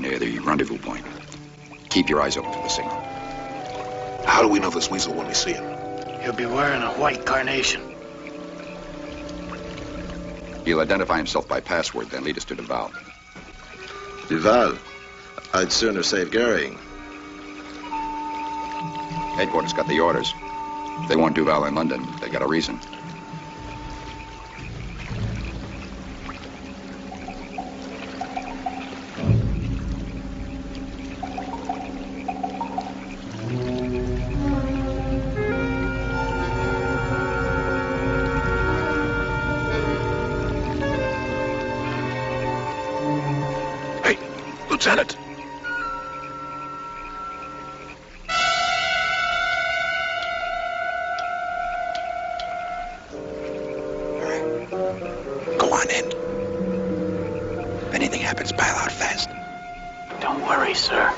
near the rendezvous point. Keep your eyes open for the signal. How do we know this weasel when we see him? He'll be wearing a white carnation. He'll identify himself by password, then lead us to Duval. Duval? I'd sooner save Goering. Headquarters got the orders. If they want Duval in London, they got a reason. Hey, Lieutenant! Go on in. If anything happens, pile out fast. Don't worry, sir.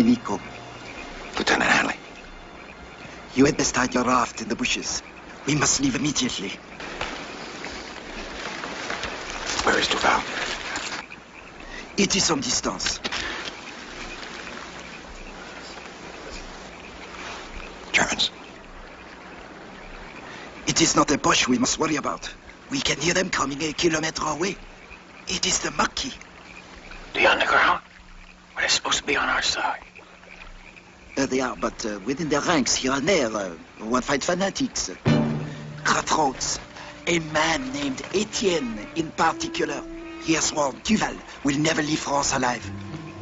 Nico. Lieutenant Hanley. You had best hide your raft in the bushes. We must leave immediately. Where is Duval? It is some distance. Germans. It is not a Boche we must worry about. We can hear them coming a kilometer away. It is the Maquis. The underground? Well, they're supposed to be on our side. They are, but within their ranks here and there, one fight fanatics. Cutthroats. A man named Etienne in particular. He has sworn Duval will never leave France alive.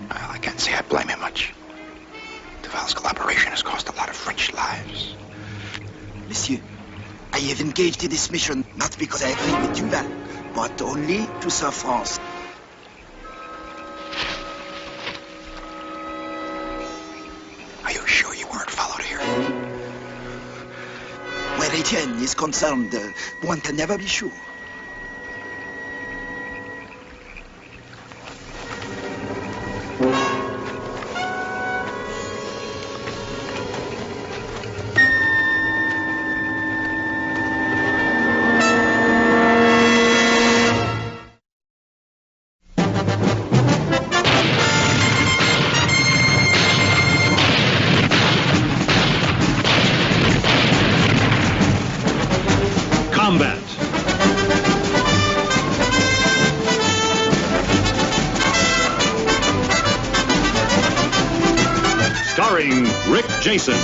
Well, I can't say I blame him much. Duval's collaboration has cost a lot of French lives. Monsieur, I have engaged in this mission not because I agree with Duval, but only to serve France. Are you sure you weren't followed here? Where Etienne is concerned, one can never be sure. Combat. Starring Rick Jason.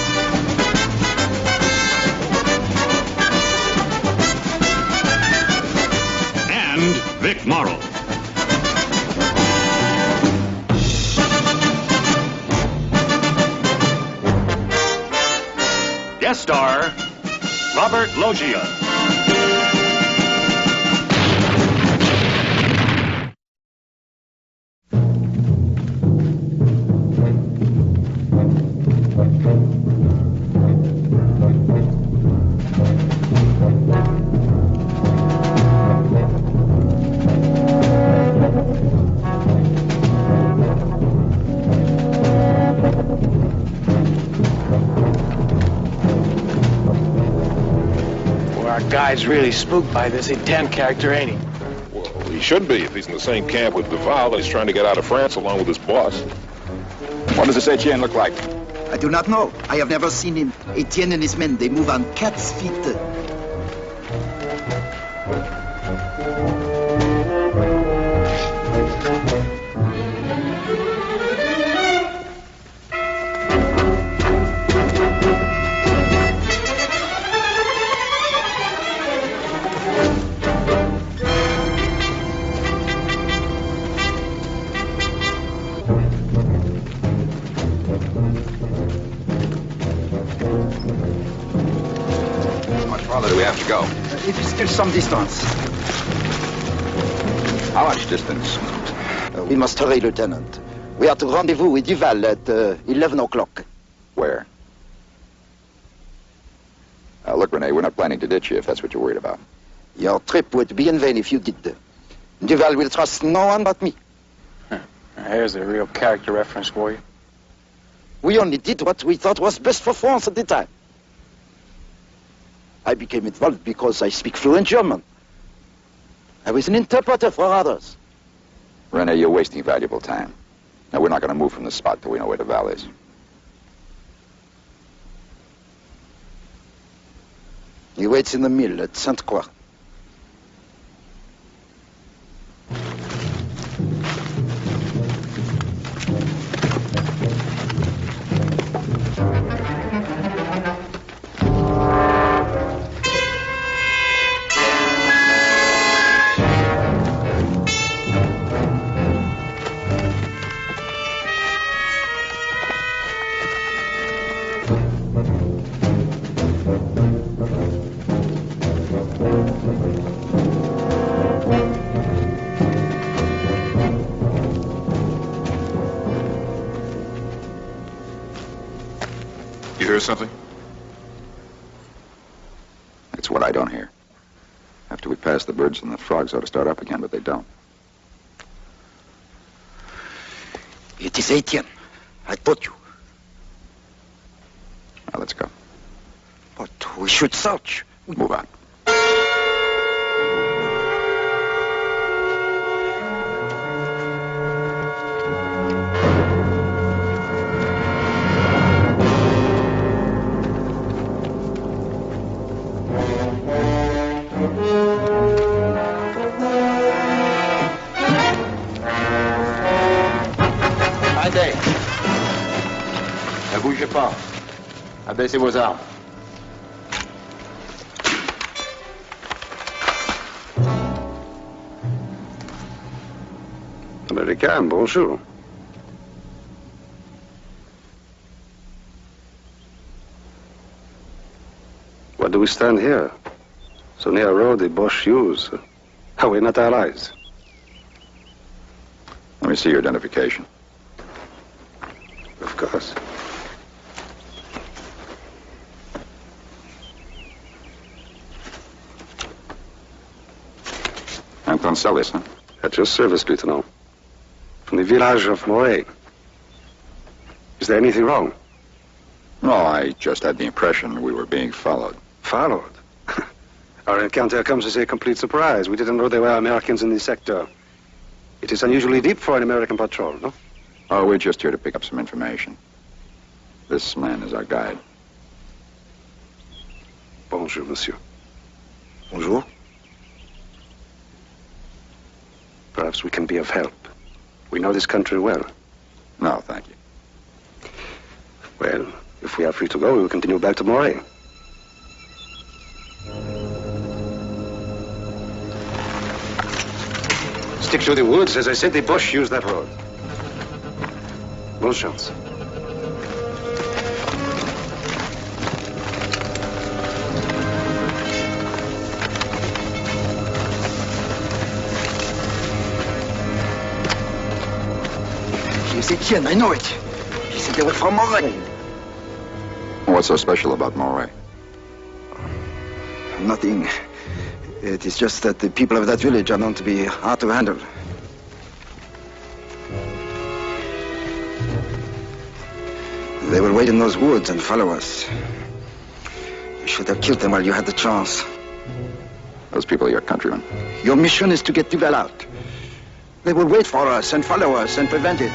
And Vic Morrow. Guest star, Robert Loggia. Guy's really spooked by this Etienne character, ain't he? Well, he should be if he's in the same camp with Duval and he's trying to get out of France along with his boss. What does this Etienne look like? I do not know. I have never seen him. Etienne and his men, they move on cat's feet. How much farther do we have to go? It is still some distance. How much distance? We must hurry, Lieutenant. We are to rendezvous with Duval at 11 o'clock. Where? Look, Rene, we're not planning to ditch you if that's what you're worried about. Your trip would be in vain if you did. Duval will trust no one but me. Here's a real character reference for you. We only did what we thought was best for France at the time. I became involved because I speak fluent German. I was an interpreter for others. Rene, you're wasting valuable time. Now, we're not going to move from the spot till we know where the Val is. He waits in the mill at Sainte-Croix. You hear something? It's what I don't hear. After we pass, the birds and the frogs ought to start up again, but they don't. It is Etienne. I told you. Now, let's go. But we should search. Move on. Arrêtez. Ne bougez pas. Abaissez vos armes. Américain, bonjour. Why do we stand here? So near a road the Boche use. Are we not allies? Let me see your identification. Of course. I'm Gonzalez, huh? At your service, Lieutenant. From the village of Moray. Is there anything wrong? No, I just had the impression we were being followed. Followed? Our encounter comes as a complete surprise. We didn't know there were Americans in this sector. It is unusually deep for an American patrol, no? Oh, we're just here to pick up some information. This man is our guide. Bonjour, monsieur. Bonjour. Perhaps we can be of help. We know this country well. No, thank you. Well, if we are free to go, we will continue back to Moray. Stick to the woods. As I said, the Boche used that road. Bonne chance. He's Etienne, I know it. He said they were from Moray. What's so special about Moray? Nothing. It is just that the people of that village are known to be hard to handle. They will wait in those woods and follow us. You should have killed them while you had the chance. Those people are your countrymen. Your mission is to get Duval out. They will wait for us and follow us and prevent it.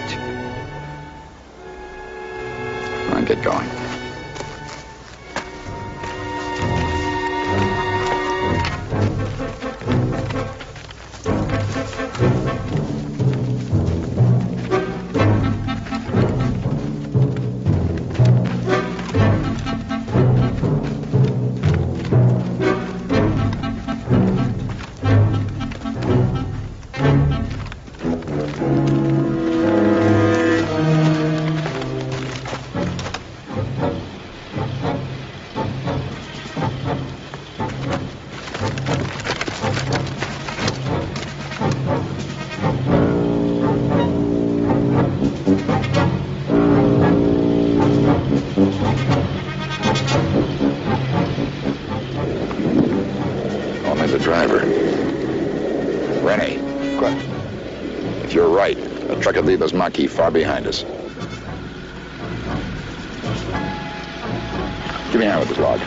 Come on, get going. find the driver. Rennie. Quoi? If you're right, the truck could leave those Maquis far behind us. Give me a hand with this log.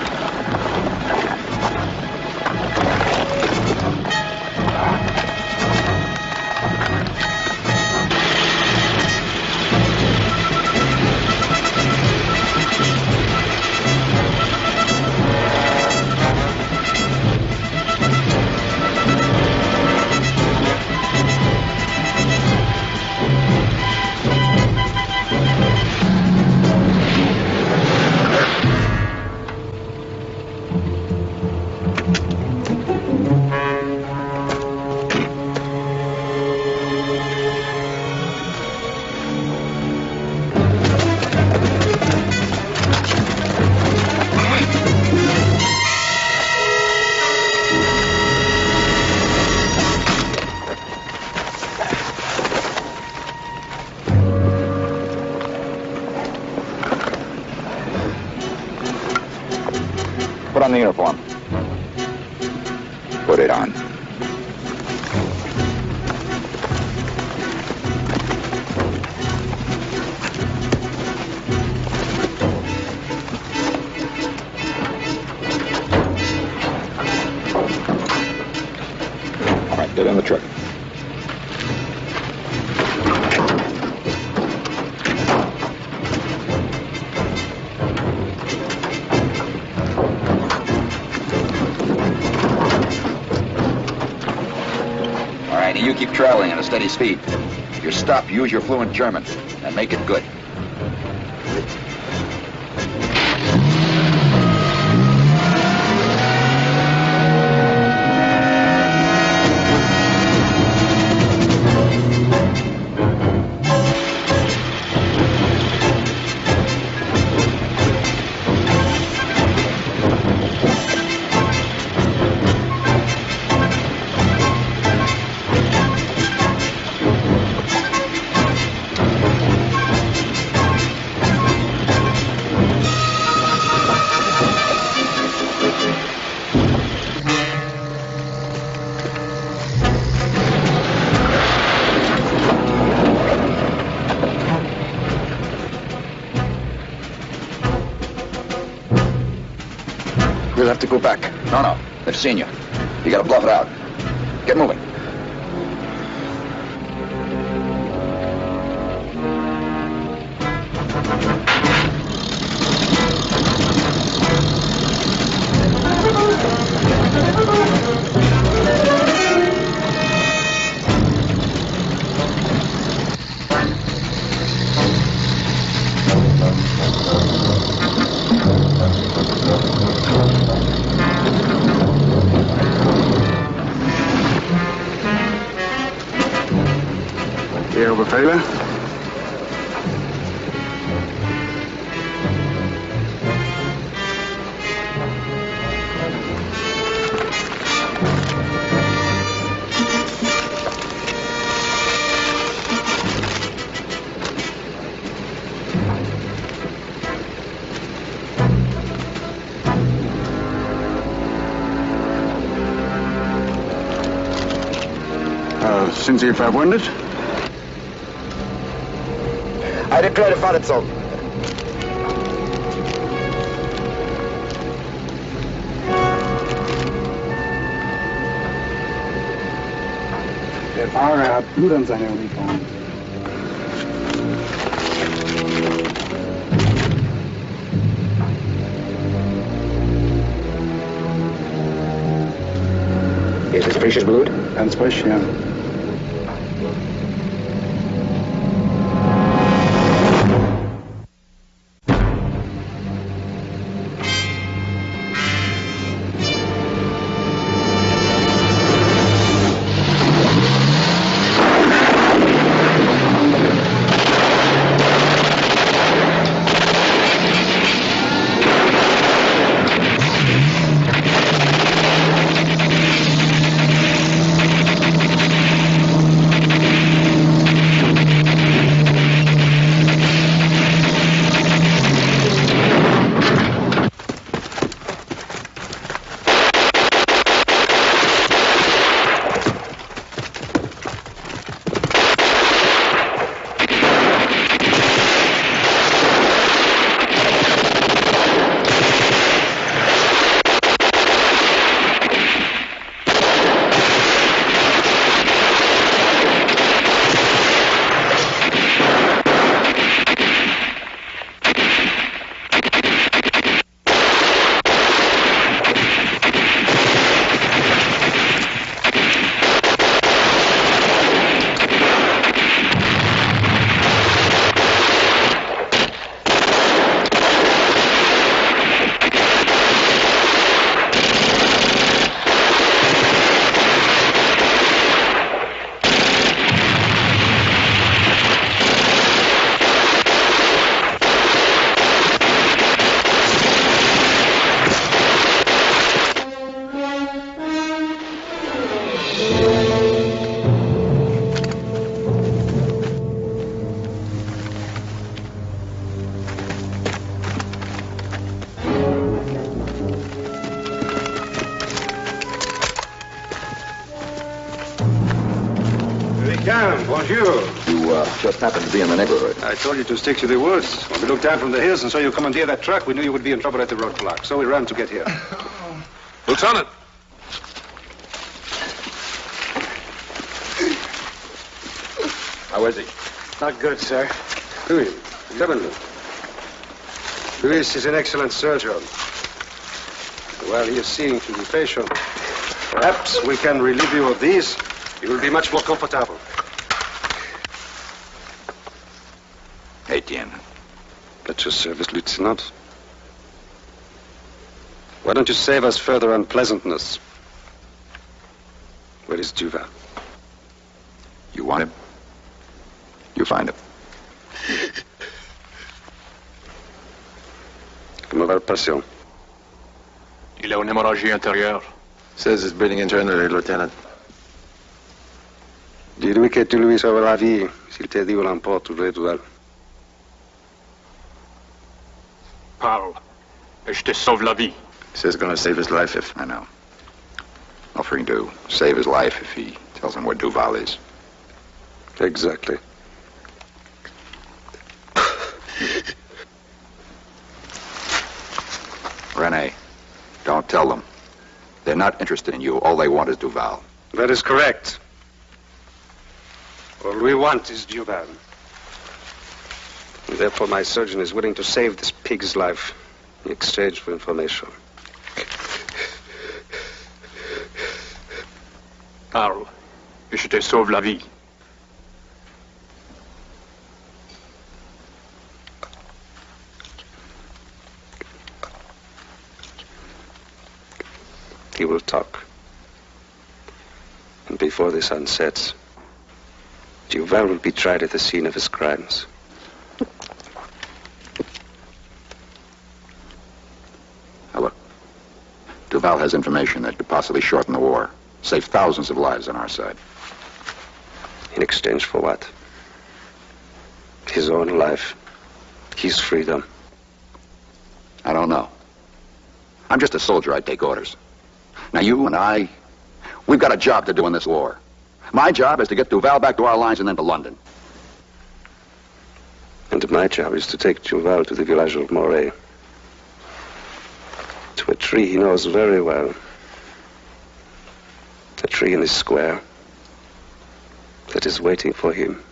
Put on the uniform. Put it on. All right, get in the truck. You keep traveling at a steady speed. If you're stopped, use your fluent German and make it good. We'll have to go back. No. They've seen you. You gotta bluff it out. Get moving. Ihre Befehle? Sind Sie verwundet? Eine kleine Verletzung. Der Fahrer hat Blut an seiner Uniform. Ist es frisches Blut? Ganz frisch, ja. Tiens, bonjour. You just happened to be in the neighborhood. I told you to stick to the woods. When we looked down from the hills and saw you commandeer that truck, we knew you would be in trouble at the roadblock. So we ran to get here. Lieutenant! How is he? Not good, sir. Louis, come in. Louis is an excellent surgeon. While he is seeing to the patient, perhaps we can relieve you of these. You will be much more comfortable. Etienne. At your service, Lieutenant. Why don't you save us further unpleasantness? Where is Duval? You want him? You find him. Comment va le patient? Il a une hémorragie intérieure. Says it's bleeding internally, Lieutenant. Dis-lui que tu lui sauves la vie. S'il te dit où l'emporte, tu veux Duval. Parle. Et je te sauve la vie. Says gonna save his life if... I know. Offering to save his life if he tells him where Duval is. Exactly. Rene, don't tell them. They're not interested in you. All they want is Duval. That is correct. All we want is Duval. And therefore, my surgeon is willing to save this pig's life in exchange for information. Parle. Et je te sauve la vie. He will talk. And before the sun sets, Duval will be tried at the scene of his crimes. Now look, Duval has information that could possibly shorten the war, save thousands of lives on our side. In exchange for what? His own life. His freedom. I don't know. I'm just a soldier. I take orders. Now you and I, we've got a job to do in this war. My job is to get Duval back to our lines and then to London. And my job is to take Duval to the village of Moray. To a tree he knows very well. A tree in the square that is waiting for him.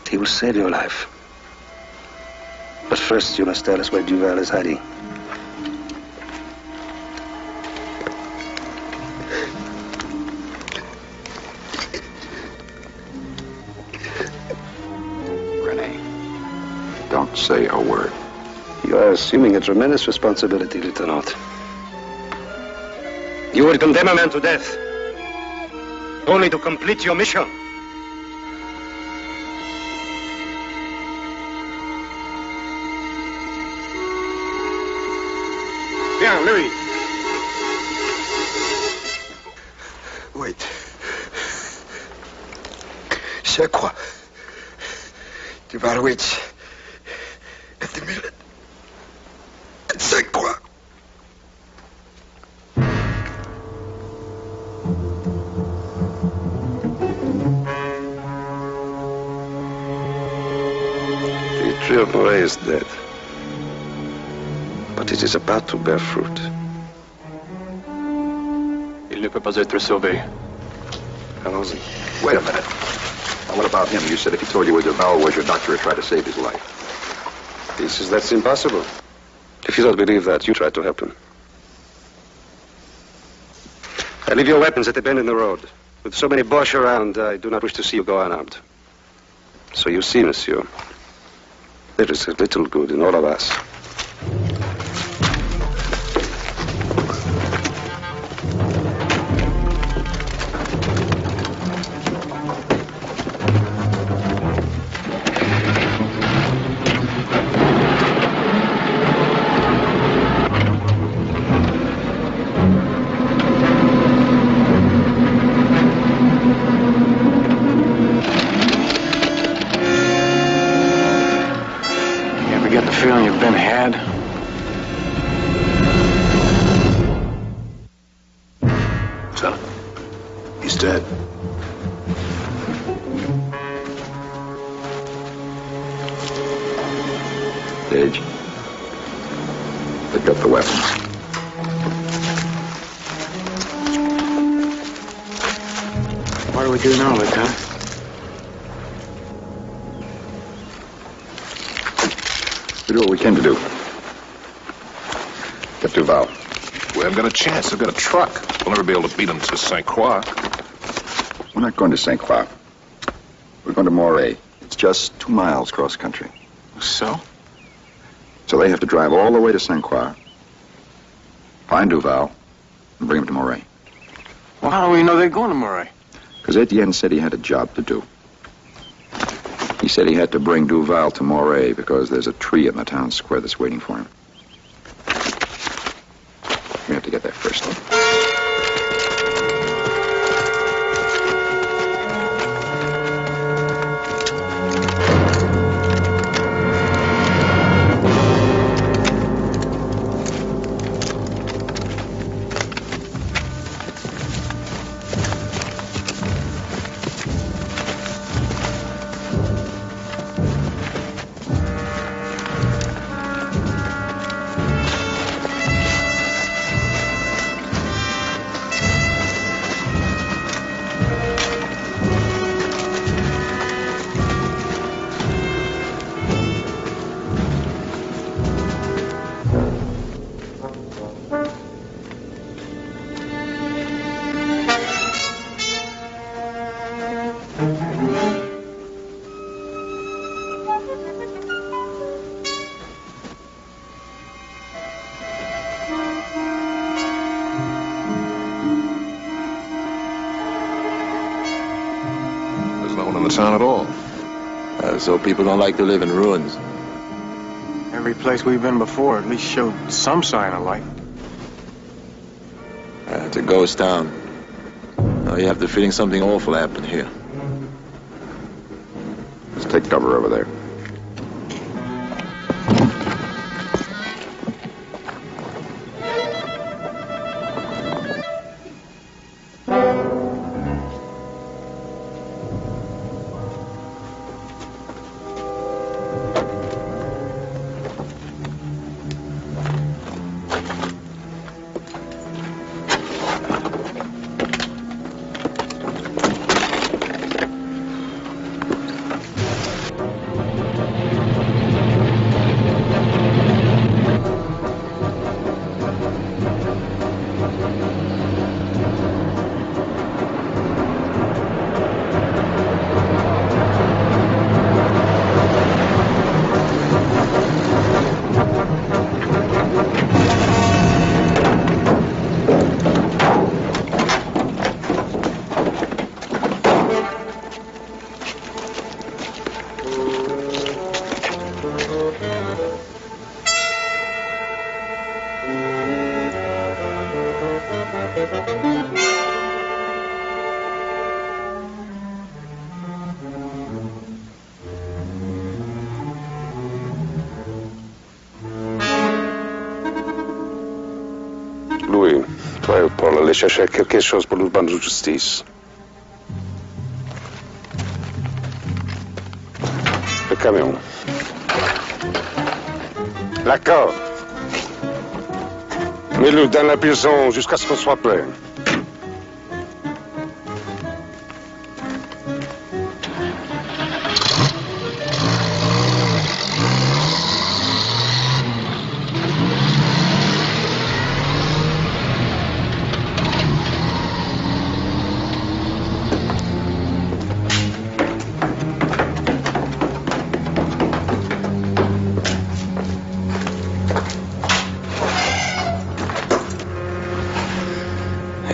He will save your life. But first you must tell us where Duval is hiding. Rene, don't say a word. You are assuming a tremendous responsibility, Lieutenant. You will condemn a man to death, only to complete your mission. Bien, Louis. Wait. Je crois. Duval Witch. At the minute. At 5 croix. The tree of Moray is dead. But it is about to bear fruit. Il ne peut pas être sauvé. Allons-y. Wait a minute. Now, what about him? You said if he told you where Duval was, your doctor would try to save his life. He says that's impossible. If you don't believe that, you try to help him. I leave your weapons at the bend in the road. With so many Boches around, I do not wish to see you go unarmed. So you see, monsieur, there is a little good in all of us. Stage. Pick up the weapons. What do we do now, Lieutenant? We do what we can to do. Get Duval. We haven't got a chance. They've got a truck. We'll never be able to beat them to St. Croix. We're not going to St. Croix. We're going to Moray. It's just 2 miles cross country. So? So they have to drive all the way to St. Croix, find Duval, and bring him to Moray. Well, how do we know they're going to Moray? Because Etienne said he had a job to do. He said he had to bring Duval to Moray because there's a tree in the town square that's waiting for him. We have to get there first. Town at all. So people don't like to live in ruins. Every place we've been before at least showed some sign of life. It's a ghost town. You have the feeling something awful happened here. Let's take cover over there. Louis, toi, pour aller chercher quelque chose pour le banc de justice. Le camion. D'accord. Mets-le dans la prison jusqu'à ce qu'on soit prêt.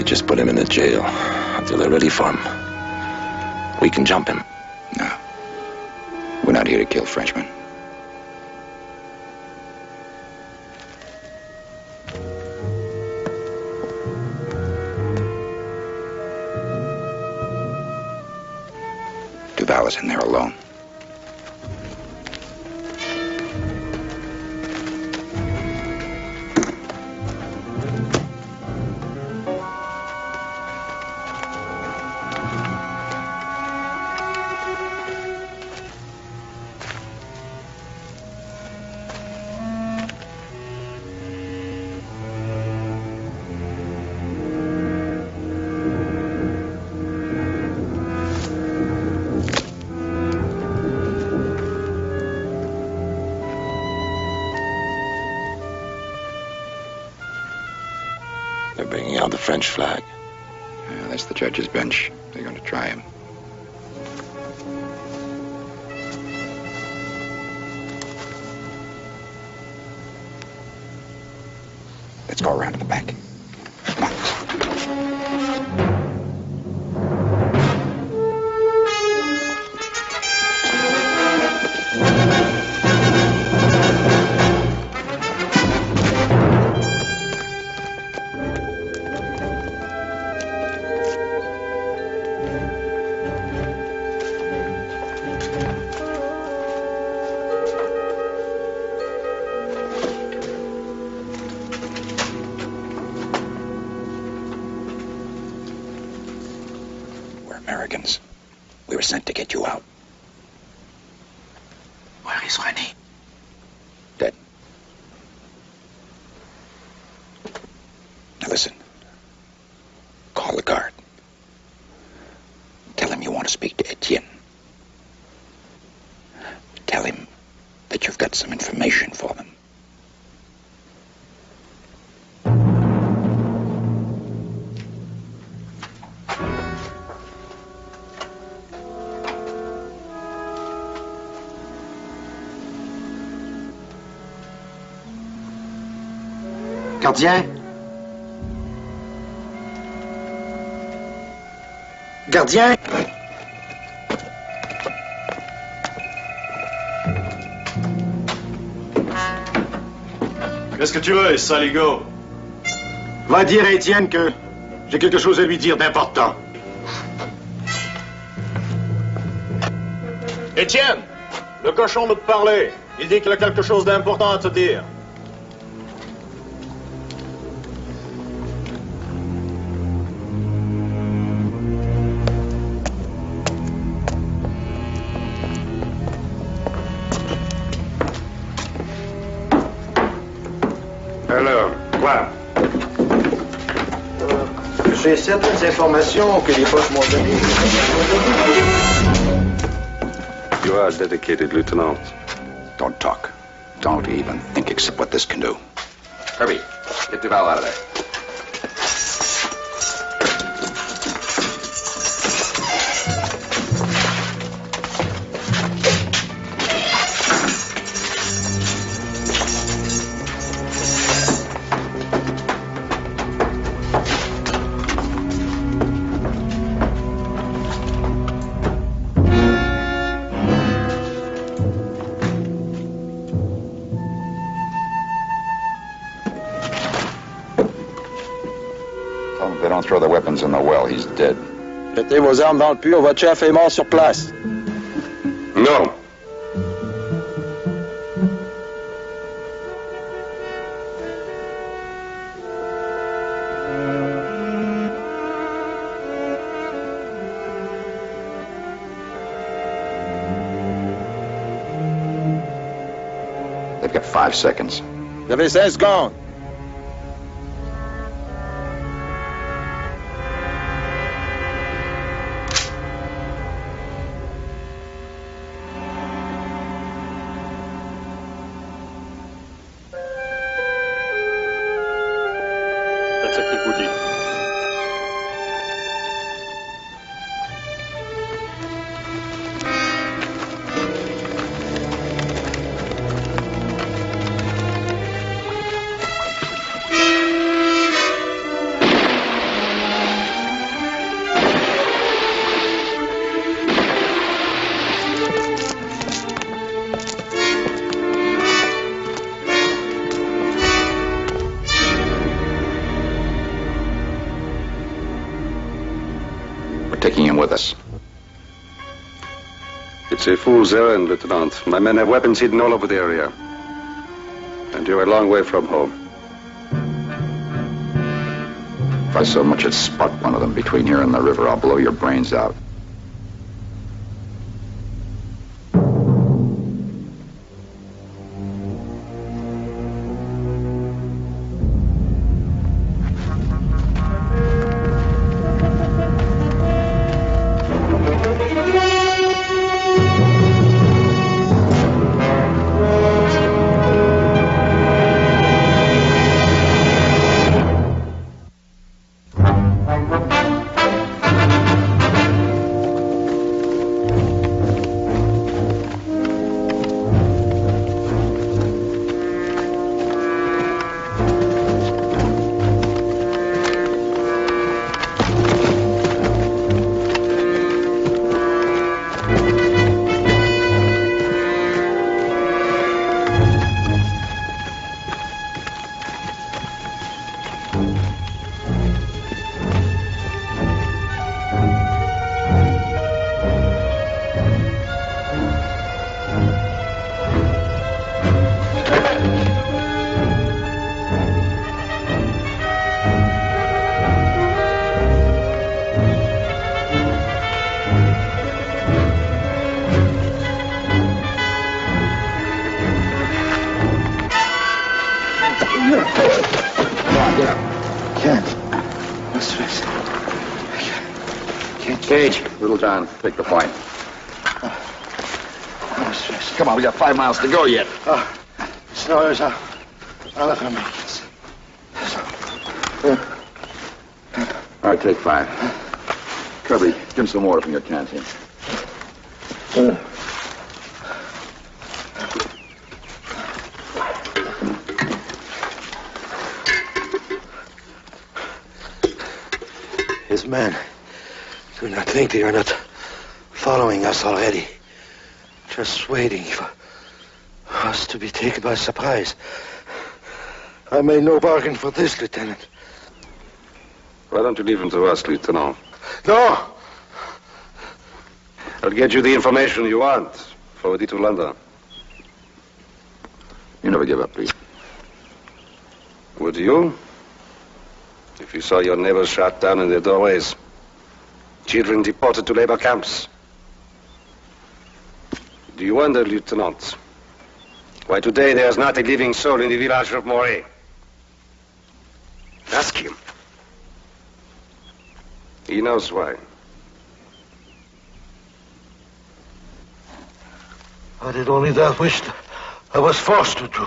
Just put him in the jail until they're ready for him. We can jump him. No. We're not here to kill Frenchmen. Duval is in there alone. out the French flag. Yeah, that's the judge's bench. They're going to try him. Let's go around to the back. Come on. Americans. We were sent to get you out. Where is René? Dead. Now listen. Call the guard. Tell him you want to speak to Etienne. Tell him that you've got some information for them. Gardien? Gardien? Qu'est-ce que tu veux, saligo? Va dire à Étienne que j'ai quelque chose à lui dire d'important. Étienne, le cochon veut te parler. Il dit qu'il a quelque chose d'important à te dire. Alors, quoi? J'ai certaines informations que les poches m'ont données. You are dedicated, Lieutenant. Don't talk. Don't even think except what this can do. Kirby, get Duval out of there. Tell them if they don't throw their weapons in the well, he's dead. Mettez vos armes dans le puits, votre chef est mort sur place. Non. They've got 5 seconds. Vous avez 16 secondes. Faites ce qu'il vous dit. Taking him with us. It's a fool's errand, Lieutenant. My men have weapons hidden all over the area. And you're a long way from home. If I so much as spot one of them between here and the river, I'll blow your brains out. Sage, Little John, take the point. Come on, we got 5 miles to go yet. Snow is out. I'll let him make it. All right, take 5. Cubby, give him some water from your canteen. His men do not think they are not following us already. Just waiting for us to be taken by surprise. I made no bargain for this, Lieutenant. Why don't you leave him to us, Lieutenant? No! I'll get you the information you want. Forward it to London. You never give up, Pete. Would you? If you saw your neighbors shot down in their doorways, children deported to labor camps. Do you wonder, Lieutenant, why today there's not a living soul in the village of Moray? Ask him. He knows why. I did only that which I was forced to do.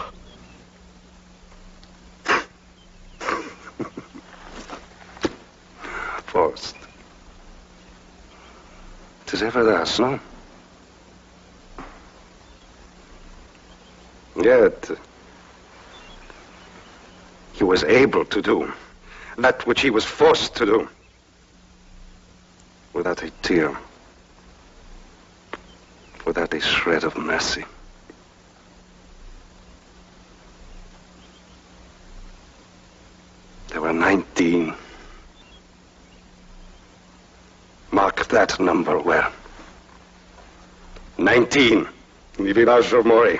Forced. It is ever thus, no? Yet, he was able to do that which he was forced to do. Without a tear. Without a shred of mercy. There were 19. Mark that number well. 19 in the village of Moray.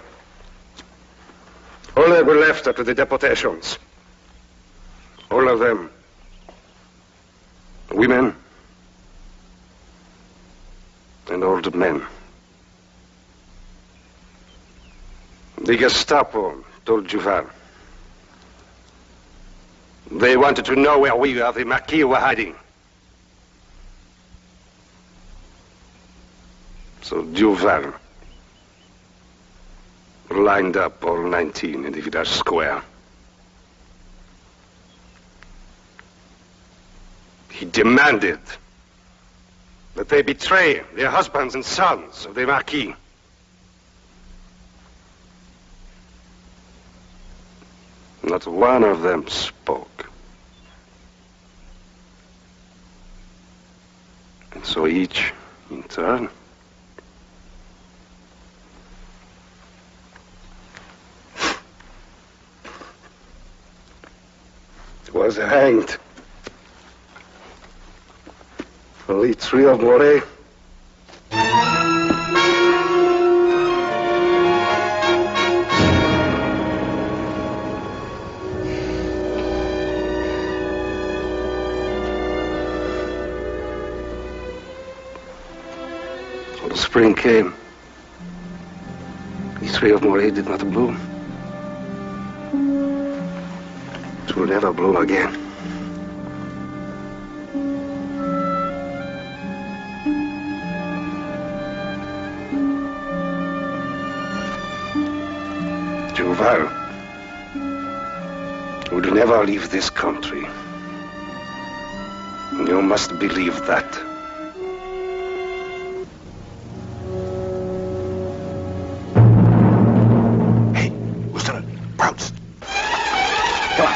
All that were left after the deportations. All of them. Women. And old men. The Gestapo told Duval. They wanted to know where we of the Marquis were hiding. So Duval lined up all 19 in the village square. He demanded that they betray their husbands and sons of the Marquis. Not one of them spoke. And so each, in turn, was hanged. Only 3 of Moray. When the spring came, the 3 of Moray did not bloom. It will never bloom again. Duval would never leave this country. You must believe that. Hey, Lieutenant, Browns. Come on.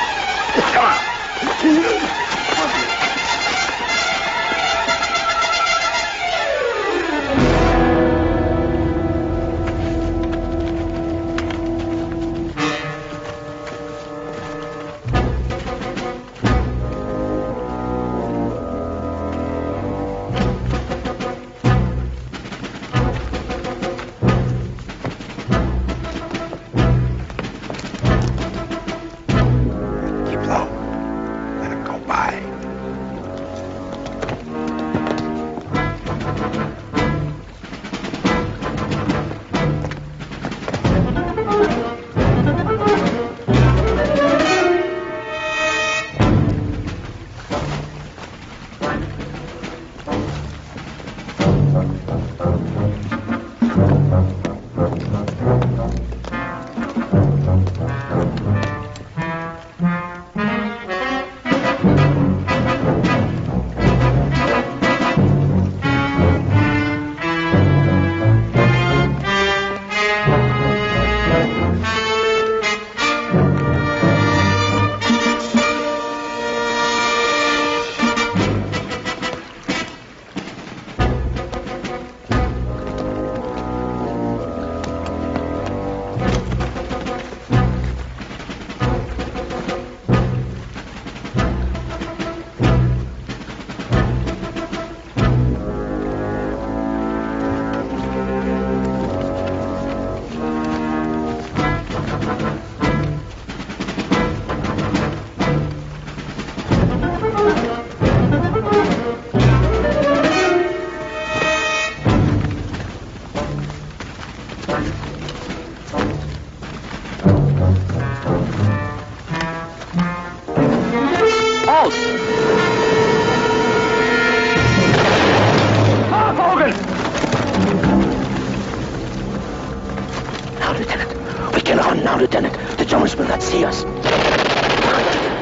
Now, Lieutenant. We can run now, Lieutenant. The Germans will not see us.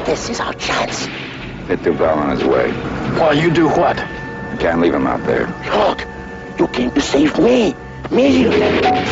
This is our chance. Hit Duval on his way. Why, you do what? Can't leave him out there. Look, you came to save me. Me, Lieutenant.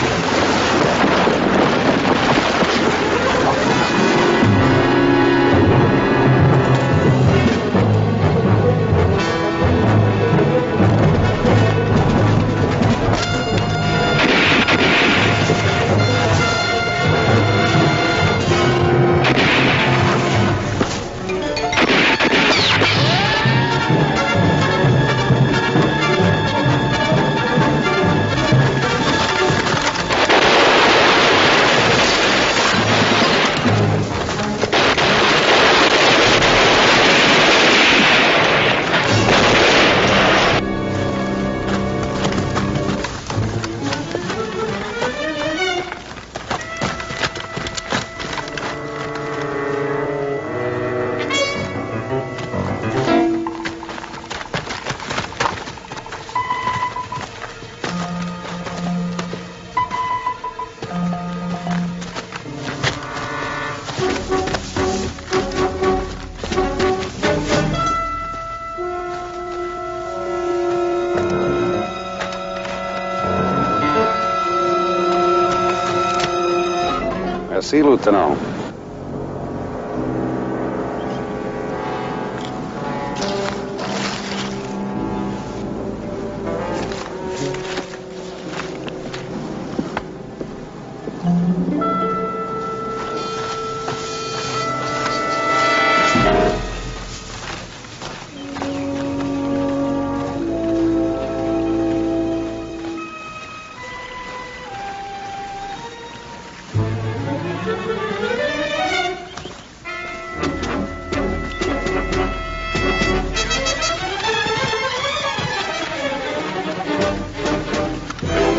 Merci, Lieutenant.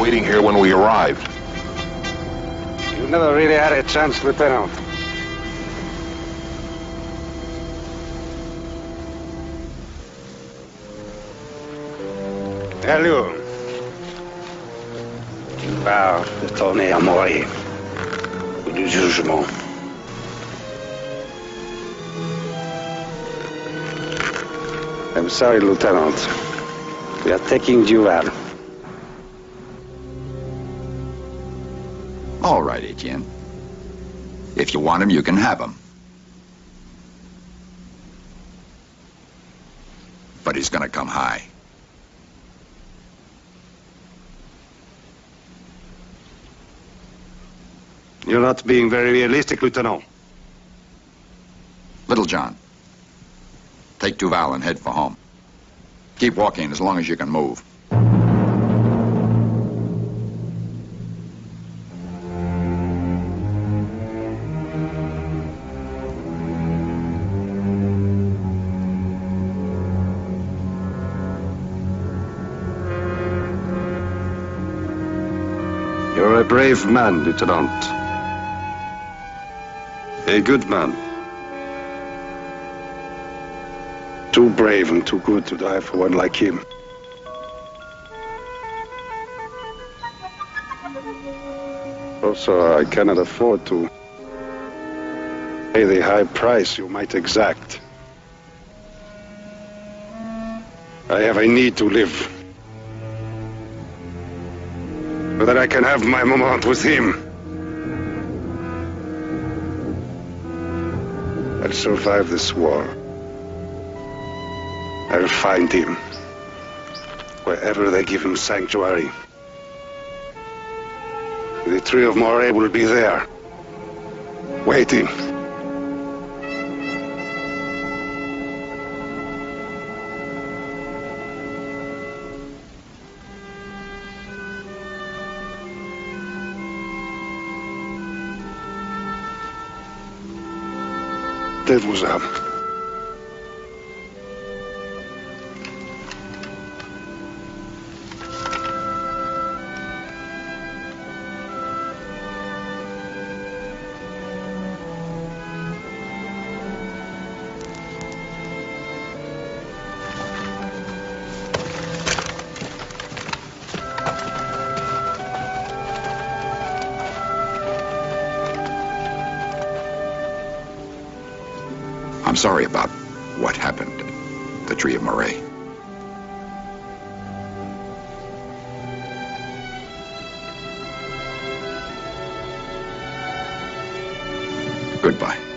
Waiting here when we arrived. You never really had a chance, Lieutenant. Hello. Tu pars de tourner à Moray ou du jugement. I'm sorry, Lieutenant. We are taking Duval. All right, Etienne. If you want him, you can have him. But he's gonna come high. You're not being very realistic, Lieutenant. Little John, take Duval and head for home. Keep walking as long as you can move. You're a brave man, Lieutenant. A good man. Too brave and too good to die for one like him. Also, I cannot afford to pay the high price you might exact. I have a need to live, so that I can have my moment with him. I'll survive this war. I'll find him, wherever they give him sanctuary. The tree of Moray will be there, waiting. That was up. I'm sorry about what happened at the Tree of Moray. Goodbye.